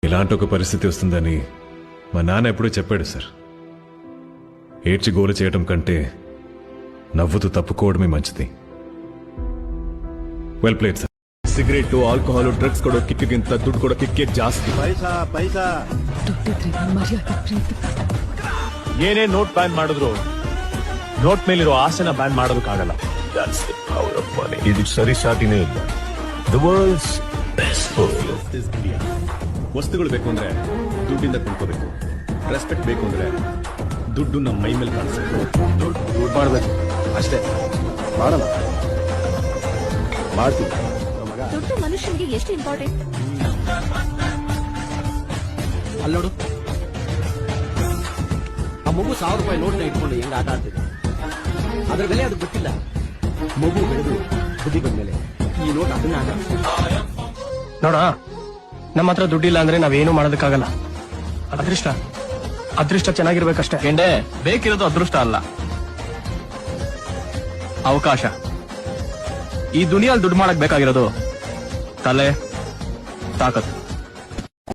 ఇలాంటి ఒక పరిస్థితి వస్తుందని మా నాన్న ఎప్పుడూ చెప్పాడు సార్. ఏడ్చి గోలు చేయటం కంటే నవ్వుతూ తప్పుకోవడమే మంచిది. Well played sir. Cigarette, alcohol, drugs ಕೊಡೋ ಕಿಕ್ಕಿಗಿಂತ ದುಡ್ಡು ಕೊಡೋ ಕಿಕ್ಕೆ ಜಾಸ್ತಿ. ಪೈಸಾ ಪೈಸಾ ಏನೇ ನೋಟ್ ಬ್ಯಾನ್ ಮಾಡಿದ್ರು ನೋಟ್ ಮೇಲಿರೋ ಆಸೆನ ಬ್ಯಾನ್ ಮಾಡೋದಕ್ಕಾಗಲ್ಲ. ಇದು ಸರಿ ಸಾಟಿನೇ ಇಲ್ಲ. The world's best. ವಸ್ತುಗಳು ಬೇಕು ಅಂದ್ರೆ ದುಡ್ಡಿಂದ ಕೊಂಡ್ಕೋಬೇಕು. ರೆಸ್ಪೆಕ್ಟ್ ಬೇಕು ಅಂದ್ರೆ ದುಡ್ಡು ನಮ್ಮ ಮೈ ಮೇಲೆ ಕಾಣಿಸ್ಬೇಕು. ದುಡ್ಡು ಮಾಡ್ಬೇಕು ಅಷ್ಟೇ. ಮಾಡೋಣ, ಮಾಡ್ತೀವಿ. ದುಡ್ಡು ಮನುಷ್ಯನಿಗೆ ಎಷ್ಟು ಇಂಪಾರ್ಟೆಂಟ್. ಅಲ್ಲೋಡು, ಆ ಮಗು 1000 ರೂಪಾಯಿ ನೋಟ್ನ ಇಟ್ಕೊಂಡು ಹೆಂಗ ಆಟ ಆಡ್ತಿದೆ. ಅದ್ರ ಬೆಲೆ ಅದು ಗೊತ್ತಿಲ್ಲ. ಮಗು ಬೆಳೆದು ಬುದ್ಧಿ ಬಂದ್ಮೇಲೆ ಈ ನೋಟ್ ಅದನ್ನ ನೋಡ, ನಮ್ಮ ಹತ್ರ ದುಡ್ಡಿಲ್ಲ ಅಂದ್ರೆ ನಾವೇನು ಮಾಡೋದಕ್ಕಾಗಲ್ಲ. ಅದೃಷ್ಟ ಅದೃಷ್ಟ ಚೆನ್ನಾಗಿರ್ಬೇಕಷ್ಟೇ. ಗೆಂಡೆ, ಬೇಕಿರೋದು ಅದೃಷ್ಟ ಅಲ್ಲ, ಅವಕಾಶ. ಈ ದುನಿಯಲ್ಲಿ ದುಡ್ಡು ಮಾಡಕ್ ಬೇಕಾಗಿರೋದು ತಲೆ, ತಾಕತ್ತು.